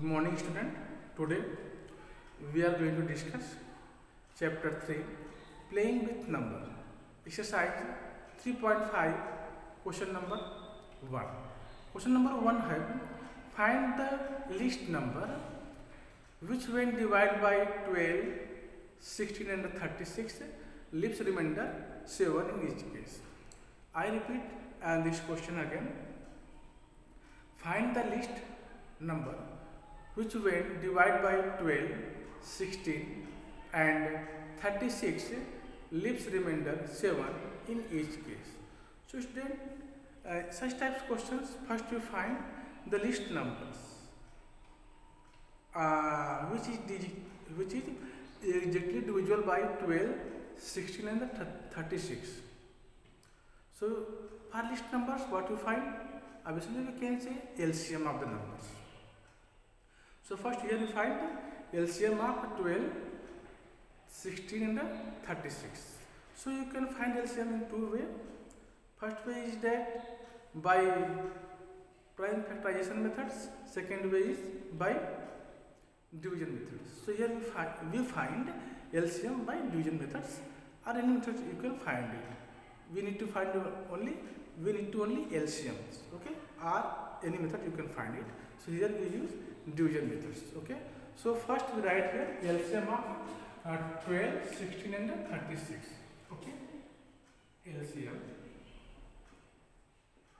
Good morning student. Today we are going to discuss chapter 3 playing with number exercise 3.5 question number 1. Question number 1 है find the least number which when divided by 12, 16 and 36 leaves remainder 7 in each case. I repeat this question again. Find the least number which when divided by 12, 16 and 36 leaves remainder 7 in each case. So student, such types of questions, first you find the least numbers which is exactly divisible by 12, 16 and 36. So for least numbers, what you find? Obviously we can say LCM of the numbers. So first here you find the LCM of 12, 16 and 36. So you can find LCM in two ways. First way is that by prime factorization methods. Second way is by division methods. So here we find LCM by division methods, or any methods you can find it. We need to only LCMs, okay, or any method you can find it. So here we use division methods, okay. So first we write here LCM of 12, 16 and 36, okay. LCM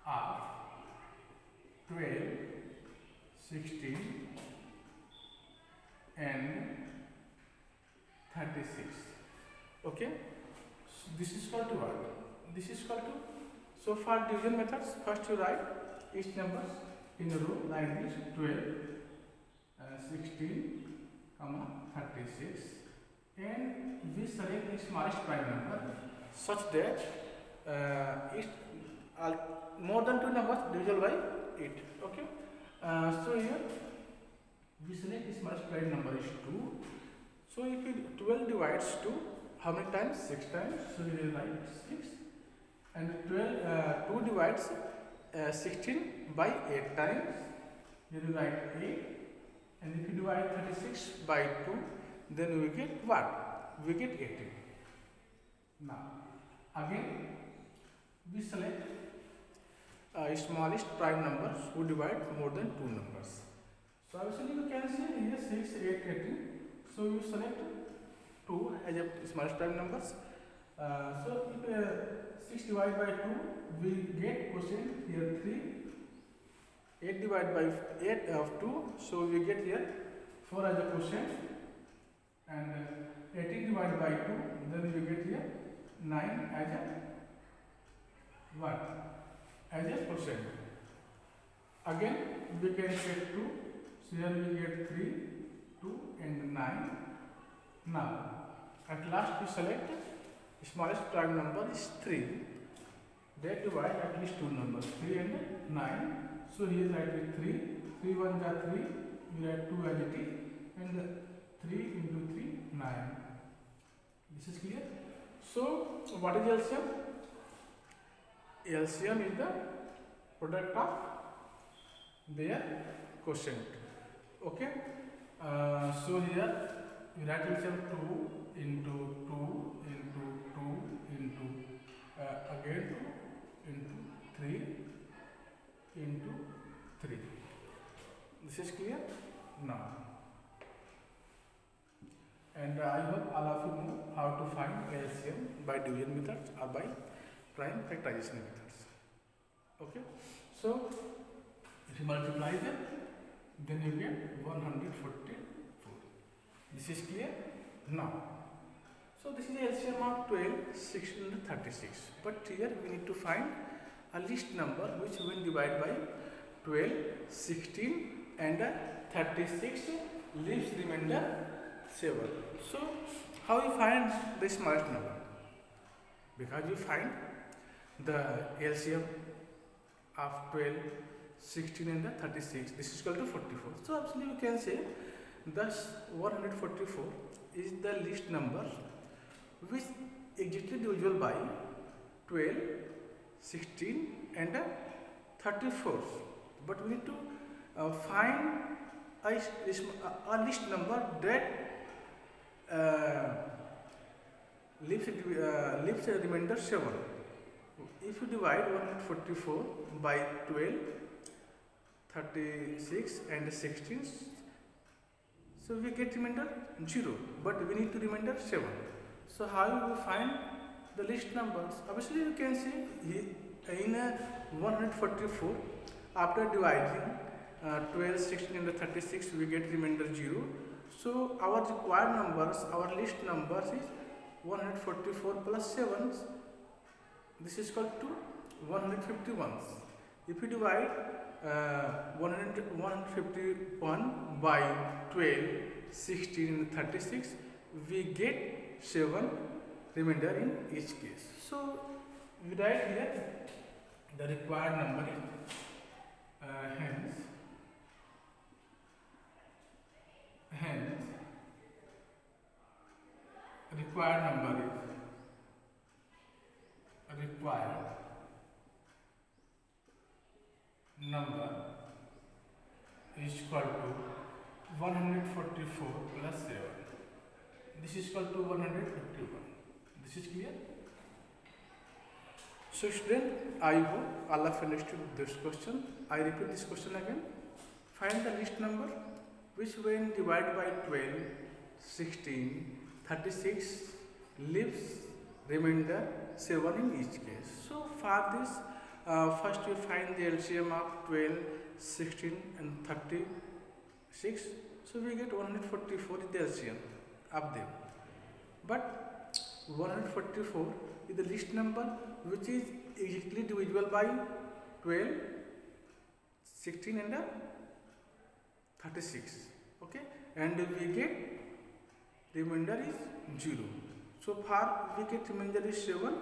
of 12, 16 and 36, okay. So this is called to what? This is called to, so for division methods, first you write each numbers in a row like this: 12, 16, 36, and we select the smallest prime number such that more than 2 numbers divisible by 8. Okay. So here we select the smallest prime number is 2. So if 12 divides 2, how many times? 6 times. So we will write 6. And 2 divides 16 by 8 times. You will write 8. And if you divide 36 by 2, then we get what? We get 18. Now, again, we select smallest prime numbers who divide more than 2 numbers. So, obviously, you can say here 6, 8, 18. So, you select 2 as a smallest prime numbers. So, if 6 divided by 2, we get quotient here 3. 8 divided by 8 of 2, so we get here 4 as a quotient, and 18 divided by 2, then we get here 9 as a what? As a quotient. Again, we can get 2, so here we get 3, 2 and 9. Now, at last we select the smallest prime number is 3. They divide at least 2 numbers, 3 and 9. So here write with 3, 3 1s are 3, we write 2 as it is, and 3 into 3, 9. This is clear? So, what is LCM? LCM is the product of their quotient. Okay? So here we write LCM 2 into 2 into 2 into again 2 into 3 into 3. This is clear now, and I hope all of you know how to find LCM by division methods or by prime factorization methods. Okay, so if you multiply them, then you get 144. This is clear now. So this is the LCM of 12, 16 and 36. But here we need to find a least number which when divided by 12, 16 and 36 leaves remainder 7. So how you find the smallest number? Because you find the LCM of 12, 16 and 36. This is equal to 44. So absolutely you can say thus 144 is the least number which exactly divisible by 12, 16 and 34. But we need to find a list number that leaves a remainder 7. If you divide 144 by 12, 36 and 16, so we get remainder 0, but we need to remainder 7. So how you will find the list numbers? Obviously you can see in 144, after dividing 12, 16 and 36, we get remainder 0. So our required numbers, our list numbers is 144 plus 7. This is equal to 151. If you divide 151 by 12, 16 and 36, we get 7 remainder in each case. So we write here the required number is hence required number is equal to 144 plus 7. This is equal to 151. This is clear? So student, I hope all of you understood this question. I repeat this question again. Find the list number which when divided by 12, 16, 36 leaves remainder 7 in each case. So for this, first we find the LCM of 12, 16 and 36. So we get 144 is the LCM of them. But 144 is the list number which is exactly divisible by 12, 16 and 36. Okay, and we get remainder is 0. So far we get remainder is 7.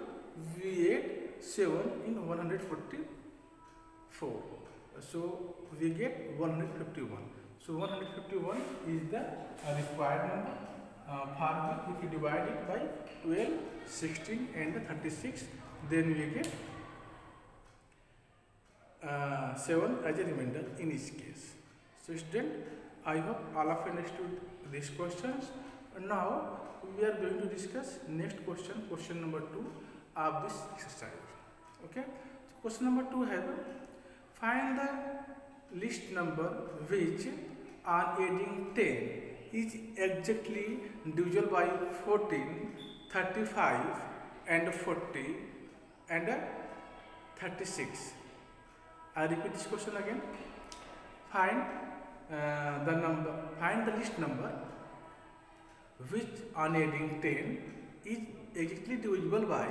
We add 7 in 144. So we get 151. So 151 is the required number. If you divide it by 12, 16 and 36, then we get 7 as a remainder in each case. So student, I hope all of you understood these questions. Now we are going to discuss next question, question number 2 of this exercise. Okay. So question number 2 have find the list number which on adding 10 is exactly divisible by 14, 35 and 40 and 36. I repeat this question again. Find the list number which on adding 10 is exactly divisible by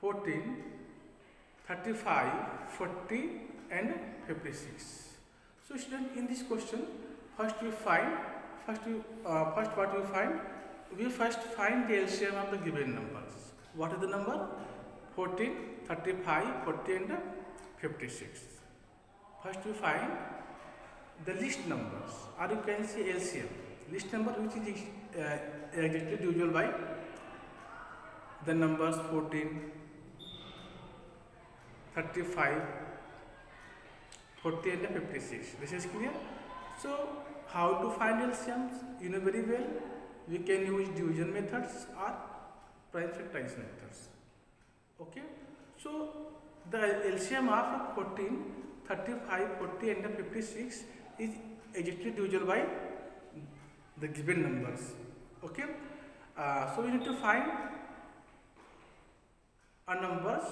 14, 35, 40 and 56. So student, in this question, first what we find? We first find the LCM of the given numbers. What is the number? 14, 35, 40 and 56. First we find the list numbers, or you can say LCM. List number which is exactly divisible by the numbers 14, 35, 40 and 56. This is clear? So how to find LCMs? You know very well. We can use division methods or prime factorization methods. Okay. So the LCM of 14, 35, 40 and 56 is exactly divisible by the given numbers. Okay. So we need to find a numbers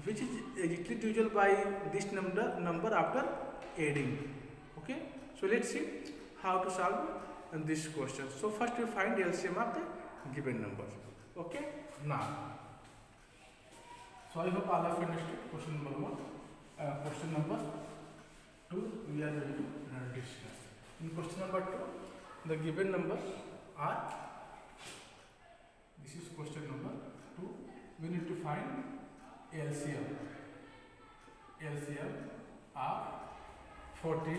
which is exactly divisible by this number after adding. Okay. So let's see how to solve this question. So first we find LCM of the given number. Okay. Now, so I hope all of you understood question number 1. Question number 2 we are going to discuss. In question number 2, the given numbers are, this is question number 2, we need to find LCM of 14,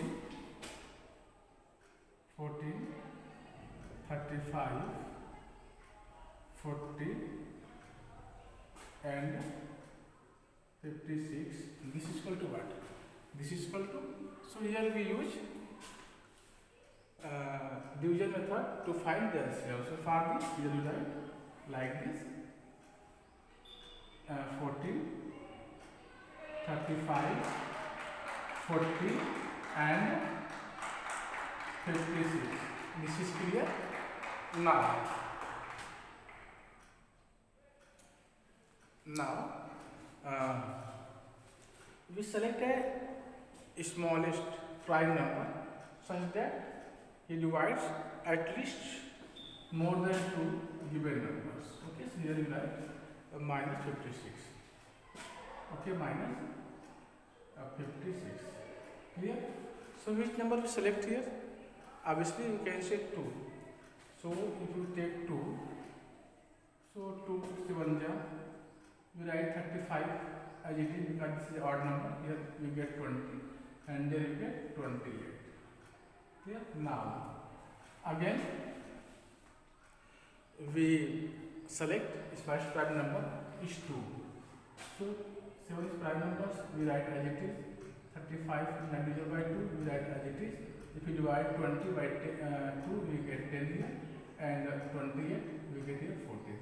35, 40 and 56. This is equal to what? This is equal to, so here we use division method to find the LCM. So for this, here you write like this: 14, 35, 40, and 56. This is clear. Now, we select a smallest prime number such that it divides at least more than two given numbers. Okay, so here you write minus 56. Okay, minus 56. Clear? So which number we select here? Obviously you can say 2. So if you take 2, so 2 7 ja, we write 35 as it is because this is odd number. Here you get 20 and there you get 28. Clear? Now again we select smallest prime number is 2. So 7 is prime numbers, we write as it is. 35 divided by 2, we write as it is. If you divide 20 by 2, we get 10 here, and 28, we get here 14.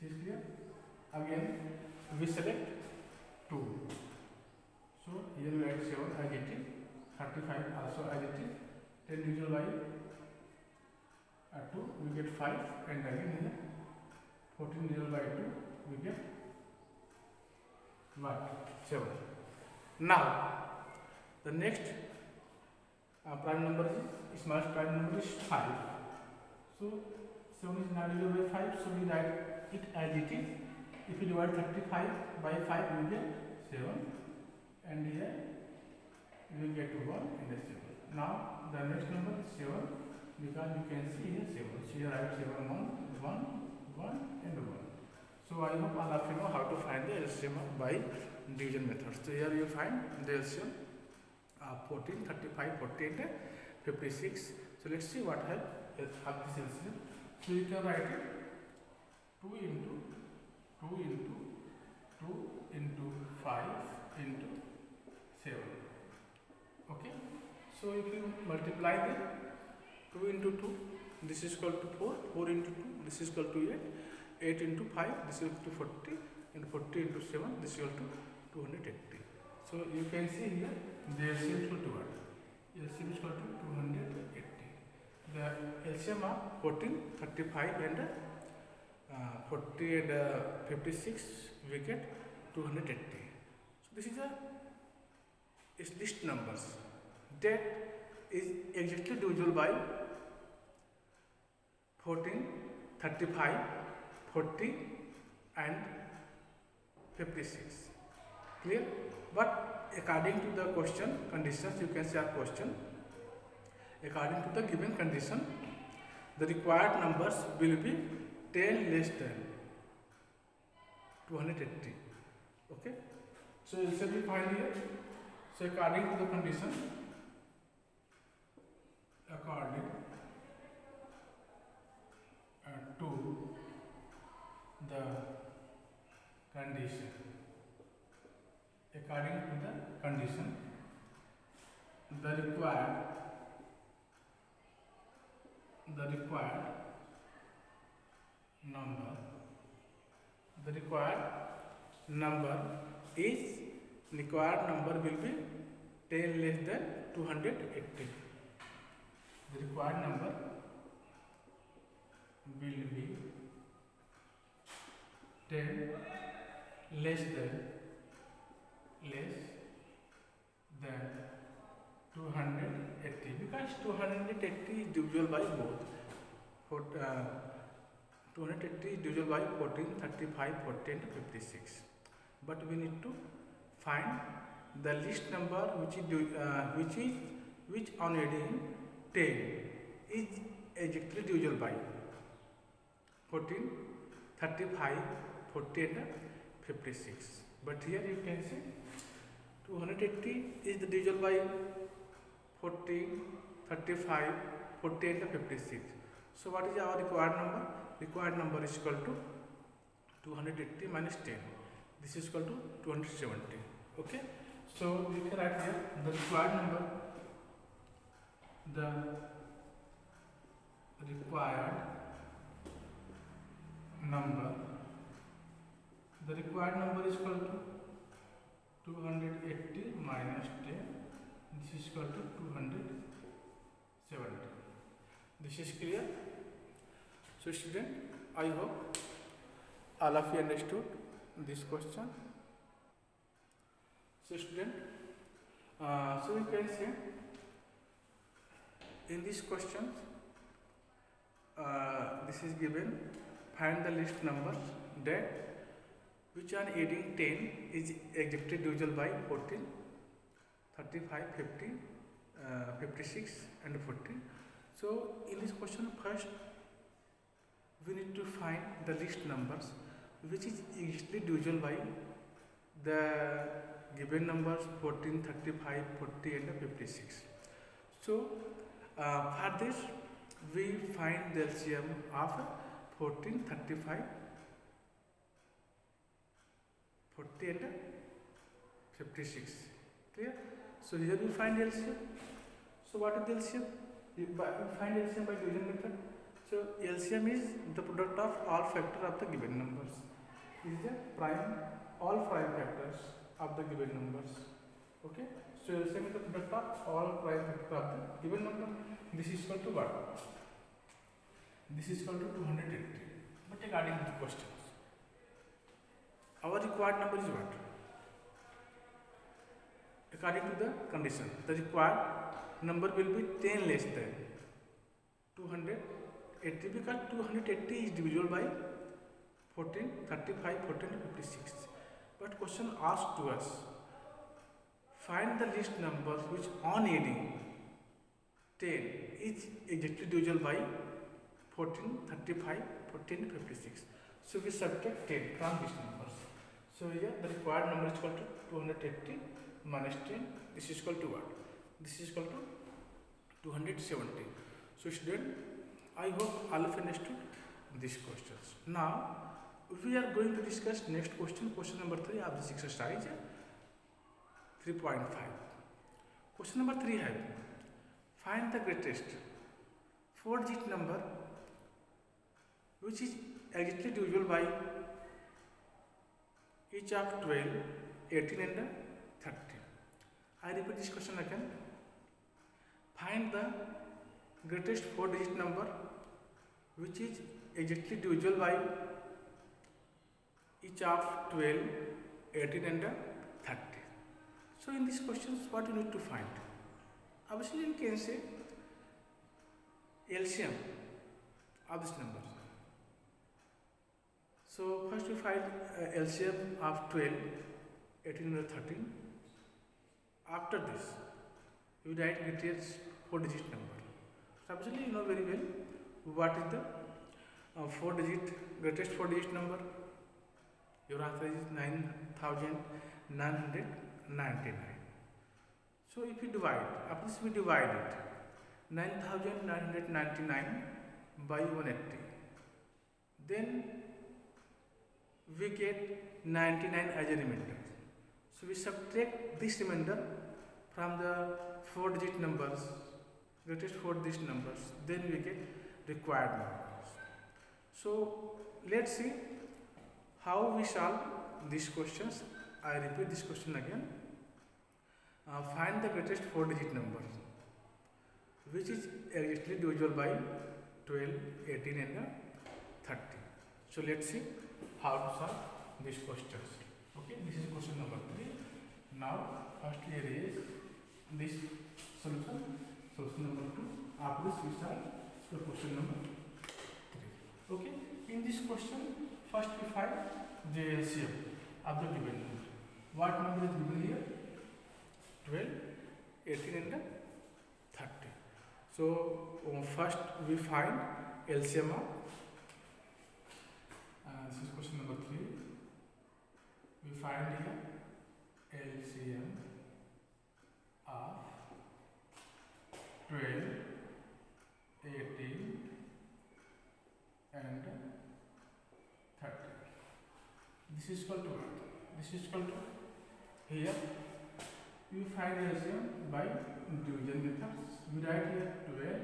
This is clear. Again, we select 2. So here we write 7 as it is, 35 also as it is. 10 divided by 2, we get 5, and again here 14 divided by 2, we get what? 7. Now, the next prime number is smallest prime number is 5. So 7 is now divided by 5, so we write it as it is. If you divide 35 by 5, you get 7, and here you get 1 and 7. Now the next number is 7 because you can see here 7. So you write 7 1 1 and 1. So I hope all of you know how to find the LCM by division method. So here you find the LCM 14, 35, 40 and 56. So let's see what have this LCM. So you can write it 2 into 2 into 2 into 5 into 7. Okay. So if you multiply them, 2 into 2, this is equal to 4, 4 into 2, this is equal to 8, 8 into 5, this is equal to 40, and 40 into 7, this is equal to 280. So you can see here the LCM is equal to what? LCM is equal to 280. The LCM of 14, 35 and 40 and 56, we get 280. So this is list numbers that is exactly divisible by 14, 35, 40 and 56. Clear? But according to the question conditions, you can say a question. According to the given condition, the required numbers will be 10 less than 280. Okay? So it shall be find here. So according to the condition, according to the condition, according to the condition, the required required number will be 10 less than 280. The required number will be 10 less than 280, because 280 is divisible by both. 280 is divisible by 14, 35, 40 and 56. But we need to find the least number which on adding 10 is exactly divisible by 14, 35, 40 and 56. But here you can see 280 is the divisible by 14, 35, 40 and 56. So what is our required number? Required number is equal to 280 minus 10. This is equal to 270. Okay. So we can write here the required number. The required number. The required number is equal to 280 minus 10. This is equal to 270. This is clear? So student, I hope all of you understood this question. So student, so we can say in this question, this is given, find the list numbers that which on adding 10 is exactly divisible by 14, 35, 50, 56 and 40. So in this question, first we need to find the list numbers which is exactly divisible by the given numbers 14, 35, 40 and 56. So for this we find the LCM of 14, 35, 40 and 56. Clear? So here we find LCM. So what is the LCM? We find LCM by division method. So LCM is the product of all factors of the given numbers. Is the all prime factors of the given numbers. Okay? So LCM is the product of all prime factors of the given number. This is equal to what? This is equal to 280. But according to the questions, our required number is what? According to the condition, the required number will be 10 less than 280 because 280 is divisible by 14, 35, 14 and 56. But question asked to us, find the list numbers which on adding 10 is exactly divisible by 14, 35, 14 and 56. So we subtract 10 from these numbers. So here the required number is equal to 280 minus 10. This is equal to what? This is equal to 270. So student, I hope all of you understood these questions. Now we are going to discuss next question, question number 3 of this exercise 3.5. Question number 3 है, find the greatest 4-digit number which is exactly divisible by each of 12, 18 and 30. I repeat this question again. Find the greatest 4-digit number which is exactly divisible by each of 12, 18 and 30. So in these questions, what you need to find? Obviously you can say LCM of this number. So first we find LCM of 12, 18 and 13. After this, we write greatest 4-digit number. So obviously you know very well what is the greatest 4-digit number. Your answer is 9,999. So if we divide, after this we divide it, 9,999 by 180. Then we get 99 as a remainder. So we subtract this remainder from the 4-digit numbers, greatest 4-digit numbers. Then we get required numbers. So let's see how we solve these questions. I repeat this question again. Find the greatest 4-digit number which is exactly divisible by 12, 18 and 30. So let's see how to solve these questions. Okay, this is question number 3. Now first here is this solution, solution number 2. After this we solve the question number 3. Okay, in this question first we find the LCM of the given number. What number is given here? 12, 18 and 30. So first we find LCM of this is question number 3. We find here LCM of 12, 18 and 30. This is equal to what? This is equal to, here you find LCM by division methods. We write here 12,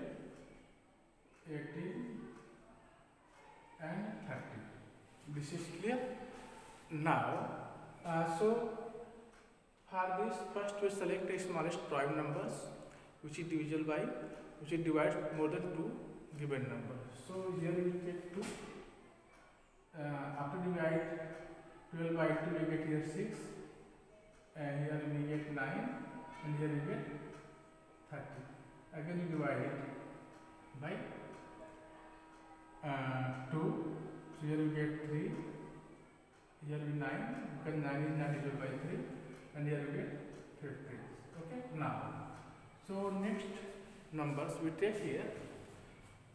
18 and 30. This is clear. Now, so for this, first we select the smallest prime numbers which is divisible by, which is divides more than two given numbers. So here we get 2. After divide 12 by 2, we get here 6, and here we get 9, and here we get 30. Again we divide it by 2, so here we get 3, here we 9, because 9 is not divided by 3, and here we get 50. Okay, now, so next numbers we take here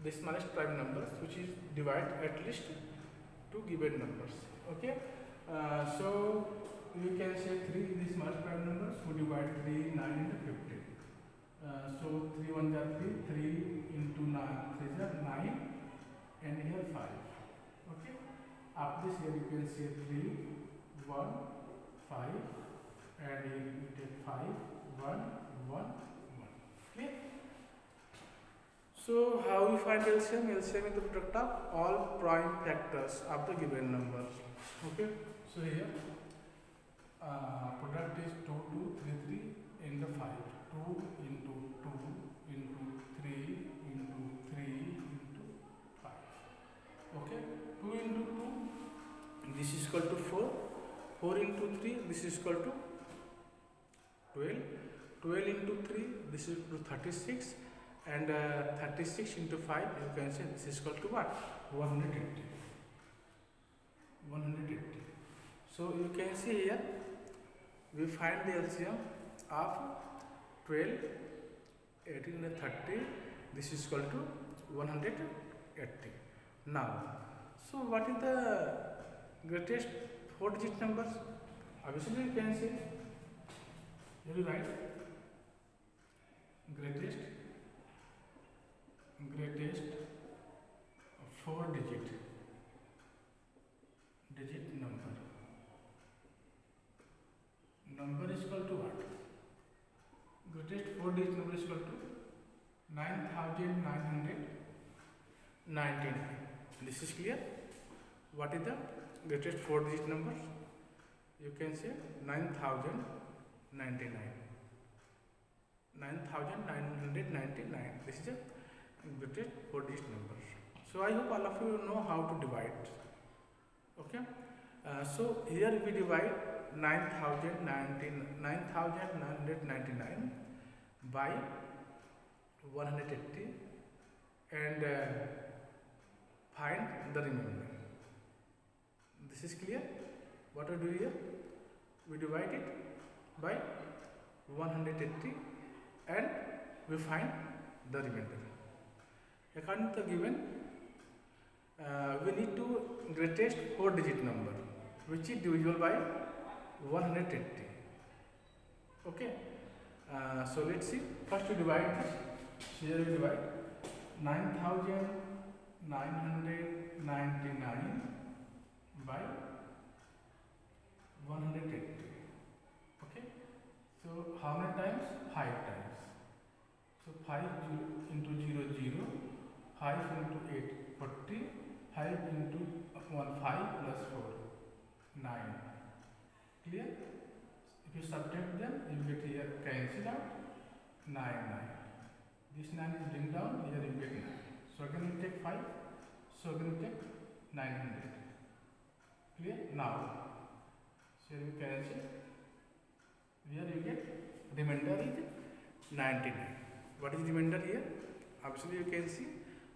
the smallest prime numbers which is divide at least two given numbers. Okay, so we can say 3 is the smallest prime numbers, so divide 3, 9 into 50. So 3 1 are 3, 3 into 9, 3 are 9, and here 5. Okay, after this here you can say 3, 1, 5, and here you take 5, 1, 1, 1. Clear? So how we find LCM? LCM is the product of all prime factors of the given numbers. Okay, so here product is 2, 2, 3, 3 and the 5. 2 into 2 into 3 into 3 into 5. Okay, 2 into 2, this is equal to 4. 4 into 3, this is equal to 12. 12 into 3, this is equal to 36. And 36 into 5, you can say this is equal to what? 180. 180. So you can see here, we find the LCM of 12, 18 and 30. This is equal to 180. Now, so what is the greatest 4-digit numbers? Obviously you can say, you will write greatest 4-digit number is equal to what? Greatest 4-digit number is equal to 9999. This is clear. What is the greatest 4-digit number? You can say 9099. 9999. This is a greatest 4-digit number. So I hope all of you know how to divide. Okay. So here we divide 9999 by 180 and find the remainder. This is clear. What we do here? We divide it by 180 and we find the remainder. According to the given, we need to greatest 4-digit number which is divisible by 180. Okay, so let's see. First we divide this. Here we divide 9999 by 180. Okay, so how many times? 5 times. So 5 into 0 0, 5 into 8 40, 5 into 1 5 plus 4 9. Clear? If you subtract them, you get here cancel out 9 9. This 9 is bring down, here you get 9. So again we take 5, so again we take 900. Clear? Now, so here you cancel, here you get remainder is 99. What is remainder here? Absolutely you can see,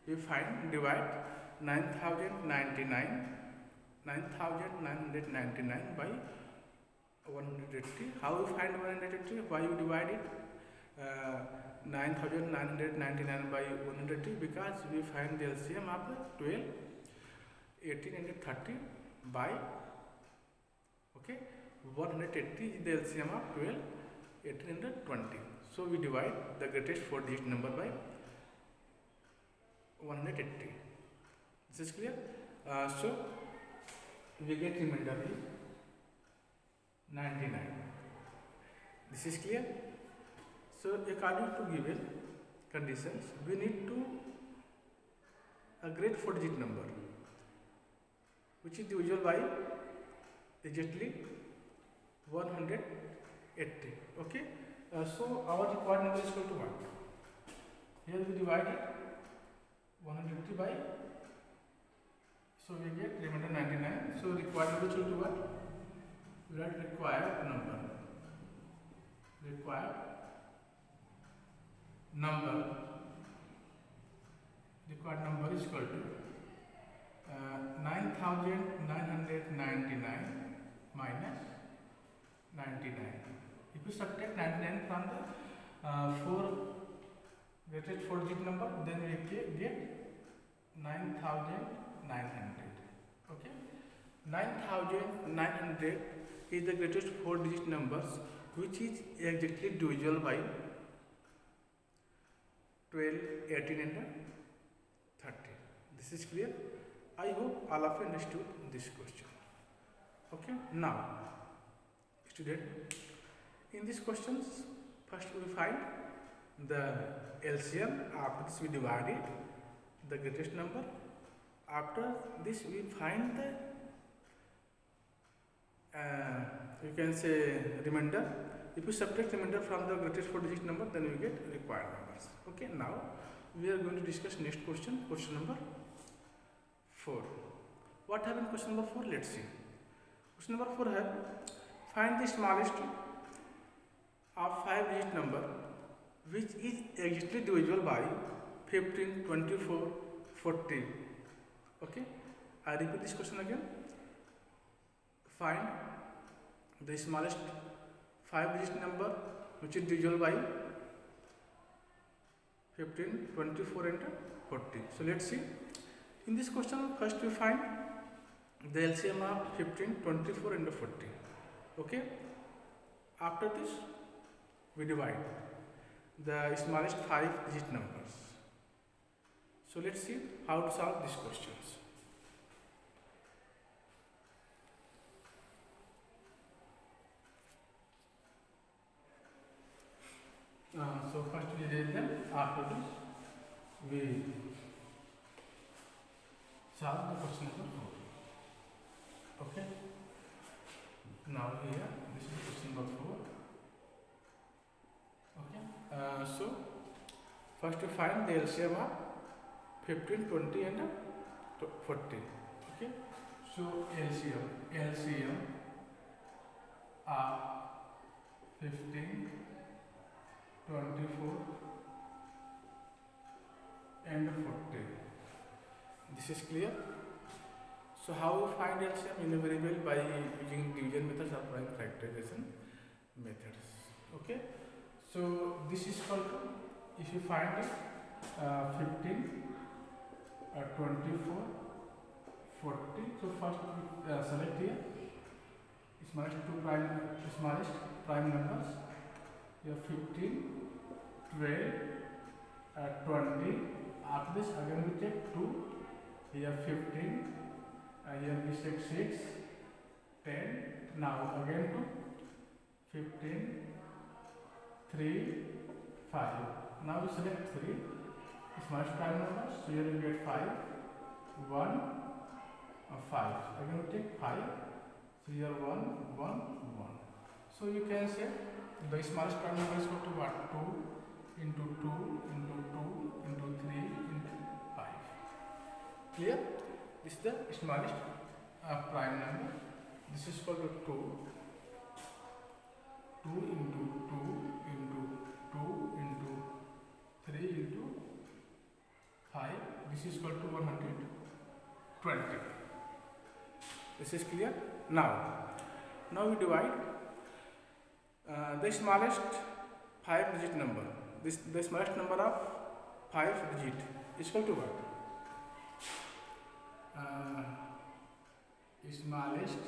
we find divide 9999 by 180. How we find 180? Why you divide it 9999 by 180? Because we find the LCM of 12, 18 and 30 by 180 is the LCM of 12, 18 and 20. So we divide the greatest 4-digit number by 180. This is clear. So we get remainder is 99. This is clear. So according to given conditions, we need to a great 4-digit number which is divisible by exactly 180. Okay, so our required number is equal to what? Here we divide it 180 by, so we get remainder 99. So required number is equal to what? We write required number. Required number is equal to 9999 minus 99. If you subtract 99 from the 4-digit number, then we get 9900. Okay, 9900 is the greatest 4-digit numbers which is exactly divisible by 12, 18 and 30. This is clear. I hope all of you understood this question. Okay, now student, in these questions first we find the LCM. After this we divide it, the greatest number. After this we find the you can say remainder. If you subtract remainder from the greatest 4-digit number, then you get required numbers. Okay, now we are going to discuss next question, question number 4. What happened in question number 4? Let's see. Question number 4 have find the smallest of 5-digit number which is exactly divisible by 15, 24, 40. Okay, I repeat this question again. Find the smallest 5-digit number which is divisible by 15, 24 and 40. So let's see. In this question first we find the LCM of 15, 24 and 40. Okay, after this we divide the smallest 5-digit numbers. So let's see how to solve these questions. So first we raise them, after this we solve the question number 4. Okay, now here this is question number 4. Okay, so first we find the LCM of 15, 20 and 40. Okay, so LCM of 15, 24 and 40. This is clear. So how we find LCM? Invariable by using division methods or prime factorization methods. Okay, so this is equal to, if you find it 15, 24, 40. So first select here smallest prime numbers. Here 15, 12, 20. After this again we take 2. Here 15. Here we take 6, 10. Now again 2, 15, 3, 5. Now we select 3 smallest prime numbers. So here we get 5, 1, 5. Again we take 5. So here 1, 1, 1. So you can say the smallest prime number is equal to what? 2 into 2 into 2 into 3 into 5. Clear? This is the smallest prime number. This is equal to 2. 2 into 2 into 2 into 3 into 5. This is equal to 120. This is clear? Now we divide the smallest 5-digit number. The smallest number of 5-digit is equal to what? Smallest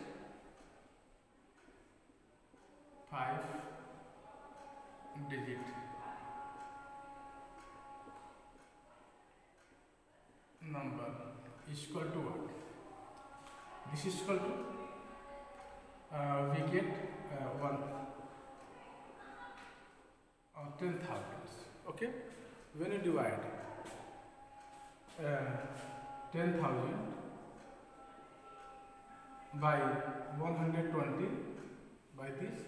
5-digit number is equal to what? This is equal to we get 10,000. Okay, when you divide 10,000 by 120 by this.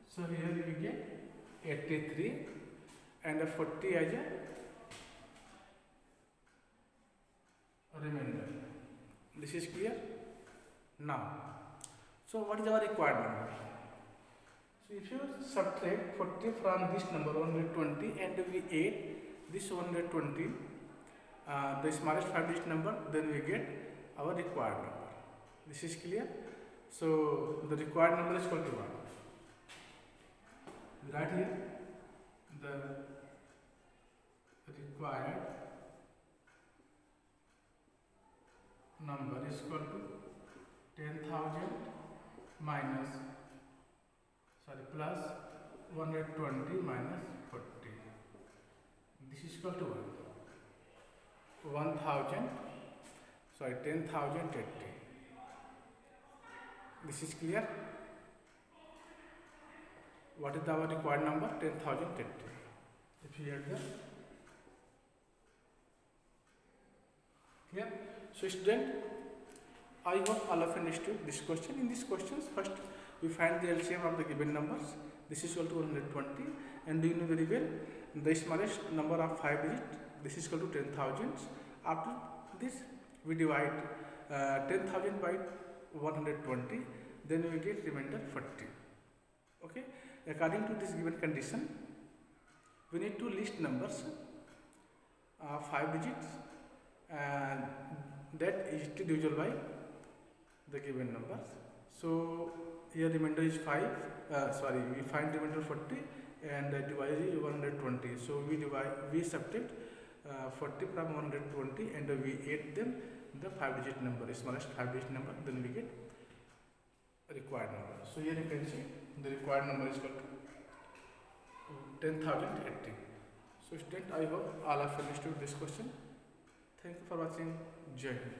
So here we get 83 and 40 as a remainder. This is clear now. So what is our required number? So if you subtract 40 from this number 120 and we add this 120, the smallest 5-digit number, then we get our required number. This is clear. So the required number is equal to 1. Right here, the required number is equal to 10,000 minus plus 120 minus 40. This is equal to 10,080. This is clear. What is our required number? 10,080. If you add the clear. So student, I hope all of you understood this question. In these questions, first we find the LCM of the given numbers. This is equal to 120, and do you know very well the smallest number of 5 digits? This is equal to 10,000. After this, we divide 10,000 by 120, then we get remainder 40. Okay. According to this given condition, we need to list numbers 5 digits, and that is divisible by the given numbers. So here remainder is 5. We find remainder 40 and divide is 120. So we subtract 40 from 120 and we add them the 5-digit number, smallest 5-digit number, then we get required number. So here you can see the required number is equal to 10,080. So student, I hope all of you understood this question. Thank you for watching. Jai Hind.